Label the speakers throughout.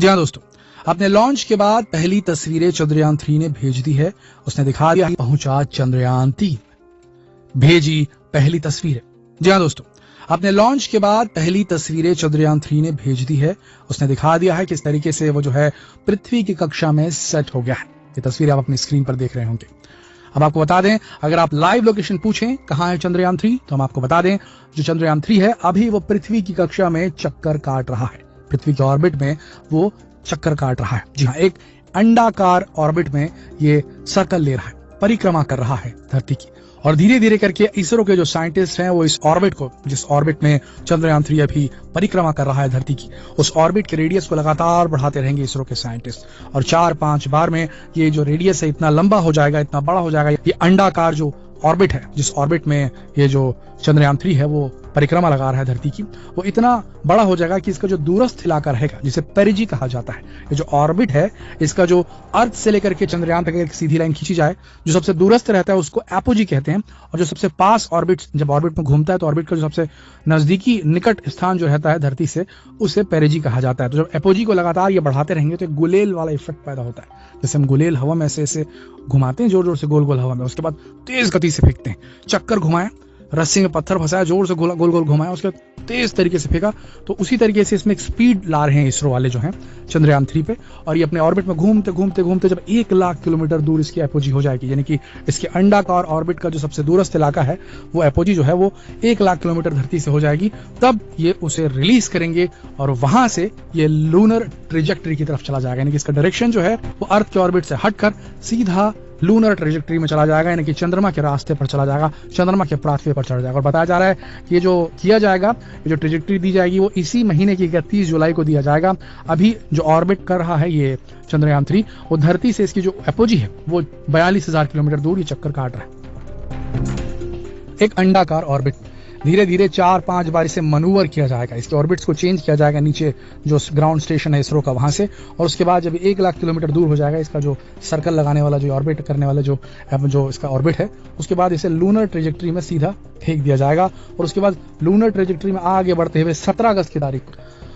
Speaker 1: जी हाँ दोस्तों, अपने लॉन्च के बाद पहली तस्वीरें चंद्रयान 3 ने भेज दी है। उसने दिखा दिया पहुंचा चंद्रयान 3, भेजी पहली तस्वीरें। जी हाँ दोस्तों, अपने लॉन्च के बाद पहली तस्वीरें चंद्रयान 3 ने भेज दी है। उसने दिखा दिया है किस तरीके से वो जो है पृथ्वी की कक्षा में सेट हो गया है। ये तस्वीरें आप अपनी स्क्रीन पर देख रहे होंगे। अब आपको बता दें, अगर आप लाइव लोकेशन पूछें कहां है चंद्रयान 3, तो हम आपको बता दें जो चंद्रयान 3 है अभी वो पृथ्वी की कक्षा में चक्कर काट रहा है। पृथ्वी के ऑर्बिट में वो चक्कर काट रहा है। जी हाँ, एक अंडाकार ऑर्बिट में ये सर्कल ले रहा है, परिक्रमा कर रहा है धरती की। और धीरे धीरे करके इसरो के जो साइंटिस्ट हैं वो इस ऑर्बिट को, जिस ऑर्बिट में चंद्रयान 3 अभी परिक्रमा कर रहा है धरती की, उस ऑर्बिट के रेडियस को लगातार बढ़ाते रहेंगे इसरो के साइंटिस्ट। और 4-5 बार में ये जो रेडियस है इतना लंबा हो जाएगा, इतना बड़ा हो जाएगा। ये अंडाकार जो ऑर्बिट है, जिस ऑर्बिट में ये जो चंद्रयान 3 है वो परिक्रमा लगा रहा है धरती की, वो इतना बड़ा हो जाएगा कि इसका जो दूरस्थ इलाका रहेगा, जिसे पेरिजी कहा जाता है, ये जो ऑर्बिट है इसका, जो अर्थ से लेकर के चंद्रयान तक एक सीधी लाइन खींची जाए, जो सबसे दूरस्थ रहता है उसको एपोजी कहते हैं। और जो सबसे पास ऑर्बिट, जब ऑर्बिट में घूमता है तो ऑर्बिट का जो सबसे नजदीकी निकट स्थान जो रहता है धरती से, उसे पेरिजी कहा जाता है। तो जब एपोजी को लगातार ये बढ़ाते रहेंगे तो एक गुलेल वाला इफेक्ट पैदा होता है। जैसे हम गुलेल हवा में ऐसे ऐसे घुमाते हैं जोर जोर से, गोल गोल हवा में, उसके बाद तेज गति से फेंकते हैं। चक्कर घुमाए, रस्सी में पत्थर फंसाया, जोर से गोल गोल घुमाया, उसके बाद तेज तरीके से फेंका। तो उसी तरीके से इसमें एक स्पीड ला रहे हैं इसरो वाले जो हैं चंद्रयान 3 पे। और ये अपने ऑर्बिट में घूमते घूमते घूमते जब 1 लाख किलोमीटर दूर इसकी एपोजी हो जाएगी, यानी कि इसके अंडाकार ऑर्बिट का जो सबसे दूरस्थ इलाका है वो एपोजी जो है वो 1 लाख किलोमीटर धरती से हो जाएगी, तब ये उसे रिलीज करेंगे और वहां से ये लूनर ट्रेजेक्टरी की तरफ चला जाएगा। यानी कि इसका डायरेक्शन जो है वो अर्थ के ऑर्बिट से हटकर सीधा लूनर ट्रेजेक्टरी में चला जाएगा, यानी कि चंद्रमा के रास्ते पर चला जाएगा, चंद्रमा के पाथवे पर चढ़ जाएगा। और बताया जा रहा है कि ये जो किया जाएगा, ये जो ट्रेजेक्टरी दी जाएगी वो इसी महीने की 31 जुलाई को दिया जाएगा। अभी जो ऑर्बिट कर रहा है ये चंद्रयान 3, वो धरती से इसकी जो एपोजी है वो 42,000 किलोमीटर दूर ये चक्कर काट रहा है। एक अंडाकार ऑर्बिट धीरे धीरे 4-5 बार इसे मनूवर किया जाएगा, इसके ऑर्बिट्स को चेंज किया जाएगा नीचे जो ग्राउंड स्टेशन है इसरो का वहां से। और उसके बाद जब 1 लाख किलोमीटर दूर हो जाएगा इसका जो सर्कल लगाने वाला, जो ऑर्बिट करने वाला जो इसका ऑर्बिट है, उसके बाद इसे लूनर ट्रेजेक्टरी में सीधा फेंक दिया जाएगा। और उसके बाद लूनर ट्रेजेक्टरी में आगे बढ़ते हुए 17 अगस्त की तारीख,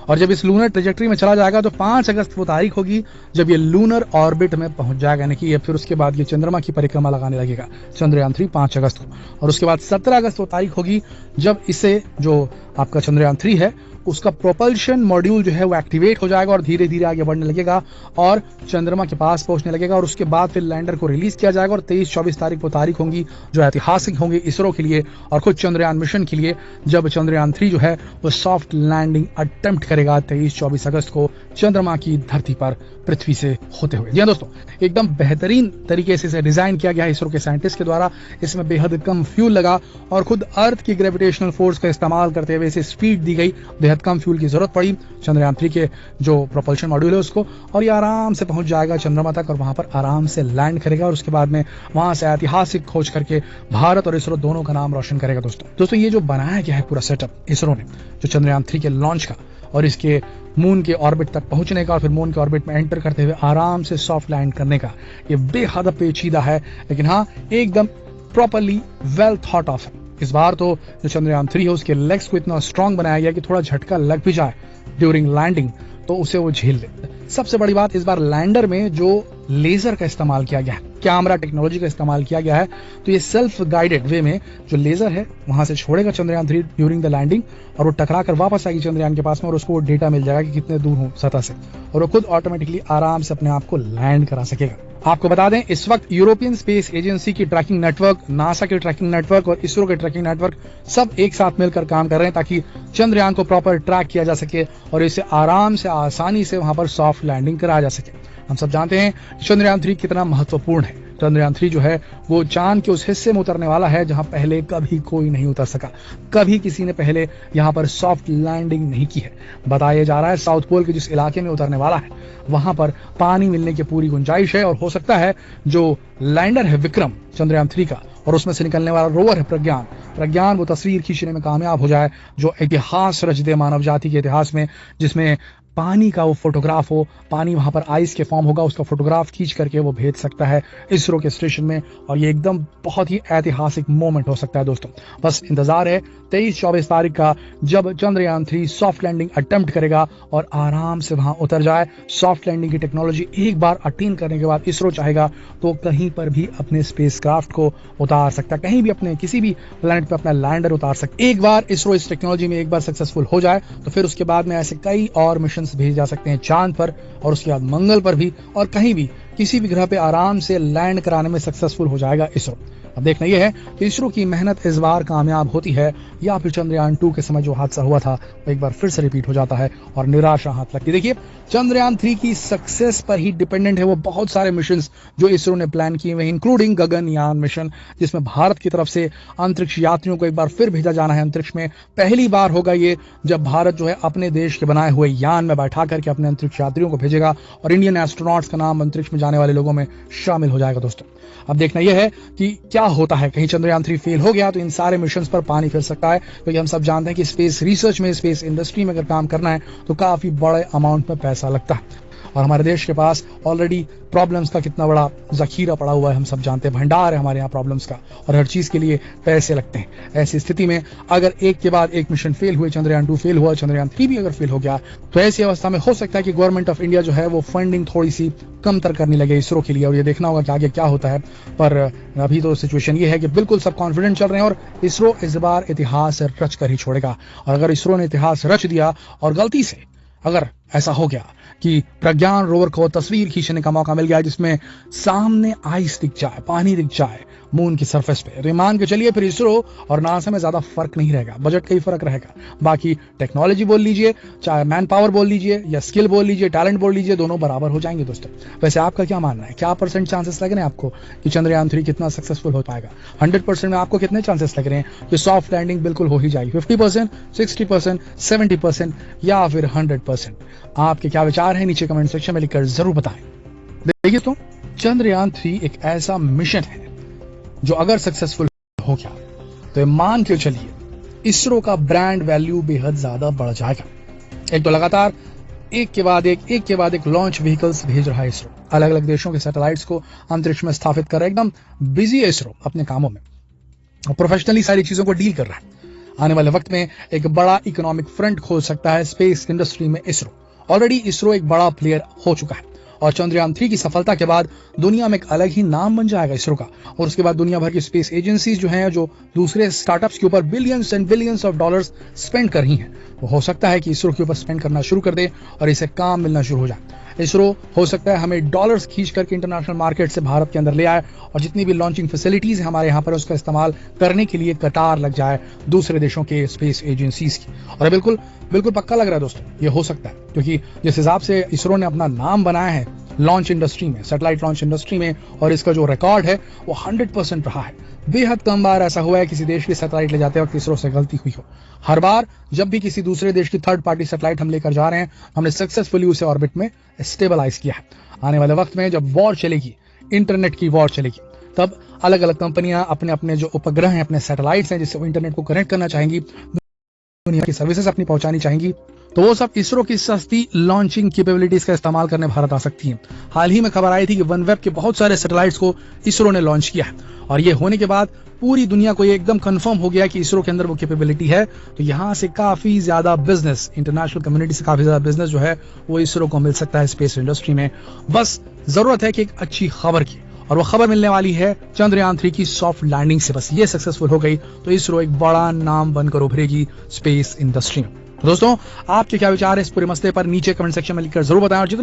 Speaker 1: और जब इस लूनर ट्रेजेक्टरी में चला जाएगा तो 5 अगस्त वो तारीख होगी जब ये लूनर ऑर्बिट में पहुंच जाएगा। यानी कि ये फिर उसके बाद ये चंद्रमा की परिक्रमा लगाने लगेगा चंद्रयान 3 5 अगस्त को। और उसके बाद 17 अगस्त वो तारीख होगी जब इसे, जो आपका चंद्रयान 3 है, उसका प्रोपल्शन मॉड्यूल जो है वो एक्टिवेट हो जाएगा और धीरे धीरे आगे बढ़ने लगेगा और चंद्रमा के पास पहुंचने लगेगा। और उसके बाद फिर लैंडर को रिलीज किया जाएगा और 23-24 तारीख वो तारीख होंगी जो ऐतिहासिक होंगी इसरो के लिए और खुद चंद्रयान मिशन के लिए, जब चंद्रयान 3 जो है वो सॉफ्ट लैंडिंग अटेम्प्ट करेगा 23-24 अगस्त को चंद्रमा की धरती पर पृथ्वी से होते हुए। जी हाँ दोस्तों, एकदम बेहतरीन तरीके से इसे डिजाइन किया गया है इसरो के साइंटिस्ट के द्वारा। इसमें बेहद कम फ्यूल लगा और खुद अर्थ की ग्रेविटेशनल फोर्स का इस्तेमाल करते हुए इसे स्पीड दी गई। बेहद कम फ्यूल की जरूरत पड़ी चंद्रयान 3 के जो प्रोपल्शन मॉड्यूल है उसको, और ये आराम से पहुंच जाएगा चंद्रमा तक और वहां पर आराम से लैंड करेगा। और उसके बाद में वहां से ऐतिहासिक खोज करके भारत और इसरो दोनों का नाम रोशन करेगा। दोस्तों ये जो बनाया गया है पूरा सेटअप इसरो ने, जो चंद्रयान 3 के लॉन्च का और इसके मून के ऑर्बिट तक पहुंचने का और फिर मून के ऑर्बिट में एंटर करते हुए आराम से सॉफ्ट लैंड करने का, ये बेहद पेचीदा है, लेकिन हाँ एकदम प्रॉपरली वेल थॉट ऑफ है। इस बार तो जो चंद्रयान 3 है उसके लेग्स को इतना स्ट्रांग बनाया गया कि थोड़ा झटका लग भी जाए ड्यूरिंग लैंडिंग तो उसे वो झेल ले। सबसे बड़ी बात, इस बार लैंडर में जो लेजर का इस्तेमाल किया गया है, कैमरा टेक्नोलॉजी का इस्तेमाल किया गया है, तो ये सेल्फ गाइडेड वे में जो लेजर है वहां से छोड़ेगा चंद्रयान 3 ड्यूरिंग द लैंडिंग और वो टकरा कर वापस आएगी चंद्रयान के पास में और उसको डेटा मिल जाएगा कि कितने दूर हो सतह से, और वो खुद ऑटोमेटिकली आराम से अपने आप को लैंड करा सकेगा। आपको बता दें, इस वक्त यूरोपियन स्पेस एजेंसी की ट्रैकिंग नेटवर्क, नासा के ट्रैकिंग नेटवर्क और इसरो के ट्रैकिंग नेटवर्क सब एक साथ मिलकर काम कर रहे हैं ताकि चंद्रयान को प्रॉपर ट्रैक किया जा सके और इसे आराम से, आसानी से वहां पर सॉफ्ट लैंडिंग कराया जा सके। हम सब जानते हैं चंद्रयान 3 कितना महत्वपूर्ण है। चंद्रयान 3 जो है वो चांद के उस हिस्से में उतरने वाला है जहां पहले कभी कोई नहीं उतर सका, कभी किसी ने पहले यहां पर सॉफ्ट लैंडिंग नहीं की है। बताया जा रहा है साउथ पोल के जिस इलाके में उतरने वाला है वहां पर पानी मिलने की पूरी गुंजाइश है और हो सकता है जो लैंडर है विक्रम चंद्रयान 3 का और उसमें से निकलने वाला रोवर है प्रज्ञान वो तस्वीर खींचने में कामयाब हो जाए जो इतिहास रच दे मानव जाति के इतिहास में, जिसमें पानी का वो फोटोग्राफ हो, पानी वहां पर आइस के फॉर्म होगा, उसका फोटोग्राफ खींच करके वो भेज सकता है इसरो के स्टेशन में। और ये एकदम बहुत ही ऐतिहासिक मोमेंट हो सकता है दोस्तों। बस इंतजार है 23-24 तारीख का, जब चंद्रयान 3 सॉफ्ट लैंडिंग अटेम्प्ट करेगा और आराम से वहां उतर जाए। सॉफ्ट लैंडिंग की टेक्नोलॉजी एक बार अटेन करने के बाद इसरो चाहेगा तो कहीं पर भी अपने स्पेसक्राफ्ट को उतार सकता है, कहीं भी अपने किसी भी प्लैनेट पर अपना लैंडर उतार सकता है। एक बार इसरो इस टेक्नोलॉजी में एक बार सक्सेसफुल हो जाए तो फिर उसके बाद में ऐसे कई और मिशन भेजे जा सकते हैं चांद पर, और उसके बाद मंगल पर भी, और कहीं भी किसी भी ग्रह पे आराम से लैंड कराने में सक्सेसफुल हो जाएगा इसरो। अब देखना यह है कि इसरो की मेहनत इस बार कामयाब होती है या फिर चंद्रयान 2 के समय जो हादसा हुआ था वो एक बार फिर से रिपीट हो जाता है और निराशा हाथ लगती है। देखिए, चंद्रयान 3 की सक्सेस पर ही डिपेंडेंट है वो बहुत सारे मिशन जो इसरो ने प्लान किए हुए, इंक्लूडिंग गगनयान मिशन, जिसमें भारत की तरफ से अंतरिक्ष यात्रियों को एक बार फिर भेजा जाना है अंतरिक्ष में। पहली बार होगा ये जब भारत जो है अपने देश के बनाए हुए यान में बैठा करके अपने अंतरिक्ष यात्रियों को भेजेगा और इंडियन एस्ट्रोनॉट्स का नाम अंतरिक्ष में जाने वाले लोगों में शामिल हो जाएगा दोस्तों। अब देखना यह है कि क्या होता है, कहीं चंद्रयान 3 फेल हो गया तो इन सारे मिशंस पर पानी फिर सकता है, क्योंकि हम सब जानते हैं कि स्पेस रिसर्च में, स्पेस इंडस्ट्री में अगर काम करना है तो काफी बड़े अमाउंट में पैसा लगता है। और हमारे देश के पास ऑलरेडी प्रॉब्लम्स का कितना बड़ा जखीरा पड़ा हुआ है, हम सब जानते हैं, भंडार है हमारे यहाँ प्रॉब्लम्स का, और हर चीज के लिए पैसे लगते हैं। ऐसी स्थिति में अगर एक के बाद एक मिशन फेल हुए, चंद्रयान 2 फेल हुआ, चंद्रयान 3 भी अगर फेल हो गया, तो ऐसी अवस्था में हो सकता है कि गवर्नमेंट ऑफ इंडिया जो है वो फंडिंग थोड़ी सी कमतर करने लगे इसरो के लिए। और ये देखना होगा कि आगे क्या होता है। पर अभी तो सिचुएशन ये है कि बिल्कुल सब कॉन्फिडेंट चल रहे हैं और इसरो इस बार इतिहास रच कर ही छोड़ेगा। और अगर इसरो ने इतिहास रच दिया और गलती से अगर ऐसा हो गया कि प्रज्ञान रोवर को तस्वीर खींचने का मौका मिल गया जिसमें सामने आइस दिख जाए, पानी दिख जाए मून की सरफेस पे, तो मान के चलिए फिर इसरो और नासा में ज्यादा फर्क नहीं रहेगा, बजट का ही फर्क रहेगा। बाकी टेक्नोलॉजी बोल लीजिए, चाहे मैन पावर बोल लीजिए या स्किल बोल लीजिए, टैलेंट बोल लीजिए, दोनों बराबर हो जाएंगे दोस्तों। वैसे आपका क्या मानना है, क्या परसेंट चांसेस लग रहे हैं आपको कि चंद्रयान 3 कितना सक्सेसफुल हो पाएगा? 100% में आपको कितने चांसेस लग रहे हैं कि सॉफ्ट लैंडिंग बिल्कुल हो ही जाएगी? 50%, 60%, 70% या फिर 100%? आपके क्या विचार है नीचे कमेंट सेक्शन में लिखकर जरूर बताएं। देखिए तो चंद्रयान 3 एक ऐसा मिशन है जो अगर सक्सेसफुल हो गया तो मान के चलिए इसरो का ब्रांड वैल्यू बेहद ज्यादा बढ़ जाएगा। एक तो लगातार एक के बाद एक लॉन्च व्हीकल्स भेज रहा है इसरो, अलग अलग देशों के सैटेलाइट्स को अंतरिक्ष में स्थापित कर रहा है, एकदम बिजी है इसरो अपने कामों में, प्रोफेशनली सारी चीजों को डील कर रहा है। आने वाले वक्त में एक बड़ा इकोनॉमिक फ्रंट खोल सकता है स्पेस इंडस्ट्री में इसरो। ऑलरेडी इसरो एक बड़ा प्लेयर हो चुका है और चंद्रयान 3 की सफलता के बाद दुनिया में एक अलग ही नाम बन जाएगा इसरो का। और उसके बाद दुनिया भर की स्पेस एजेंसीज जो हैं, जो दूसरे स्टार्टअप्स के ऊपर billions and billions of dollars spend कर रही हैं, वो हो सकता है कि इसरो के ऊपर स्पेंड करना शुरू कर दे और इसे काम मिलना शुरू हो जाए। इसरो हो सकता है हमें डॉलर्स खींच करके इंटरनेशनल मार्केट से भारत के अंदर ले आए और जितनी भी लॉन्चिंग फैसिलिटीज है हमारे यहाँ पर उसका इस्तेमाल करने के लिए कतार लग जाए दूसरे देशों के स्पेस एजेंसीज की। और बिल्कुल बिल्कुल पक्का लग रहा है दोस्तों, ये हो सकता है, क्योंकि जिस हिसाब से इसरो ने अपना नाम बनाया है लॉन्च इंडस्ट्री में, सैटेलाइट लॉन्च इंडस्ट्री में, और इसका जो रिकॉर्ड है वो 100% रहा है। बेहद कम बार ऐसा हुआ है किसी देश की सैटेलाइट ले जाते वक्त इसरो से गलती हुई हो। हर बार जब भी किसी दूसरे देश की थर्ड पार्टी सैटेलाइट हम लेकर जा रहे हैं, हमने सक्सेसफुली उसे ऑर्बिट में स्टेबलाइज किया है। आने वाले वक्त में जब वॉर चलेगी, इंटरनेट की वॉर चलेगी, तब अलग अलग कंपनियां अपने अपने जो उपग्रह हैं, अपने सैटेलाइट्स हैं जिससे वो इंटरनेट को कनेक्ट करना चाहेंगी, दुनिया की सर्विसेज अपनी पहुंचानी चाहेंगी, तो वो सब इसरो की सस्ती लॉन्चिंग कैपेबिलिटीज का इस्तेमाल करने भारत आ सकती हैं। हाल ही में खबर आई थी कि वनवेब के बहुत सारे सैटेलाइट्स को इसरो ने लॉन्च किया है और ये होने के बाद पूरी दुनिया को ये एकदम कंफर्म हो गया कि इसरो के अंदर वो कैपेबिलिटी है। तो यहाँ से काफी ज्यादा बिजनेस, इंटरनेशनल कम्युनिटी से काफी ज्यादा बिजनेस जो है वो इसरो को मिल सकता है स्पेस इंडस्ट्री में। बस जरूरत है कि एक अच्छी खबर की, और वो खबर मिलने वाली है चंद्रयान 3 की सॉफ्ट लैंडिंग से। बस ये सक्सेसफुल हो गई तो इसरो एक बड़ा नाम बनकर उभरेगी स्पेस इंडस्ट्री में। तो दोस्तों, आपके क्या विचार है इस पूरे मसले पर नीचे कमेंट सेक्शन में लिखकर जरूर बताएं और जितना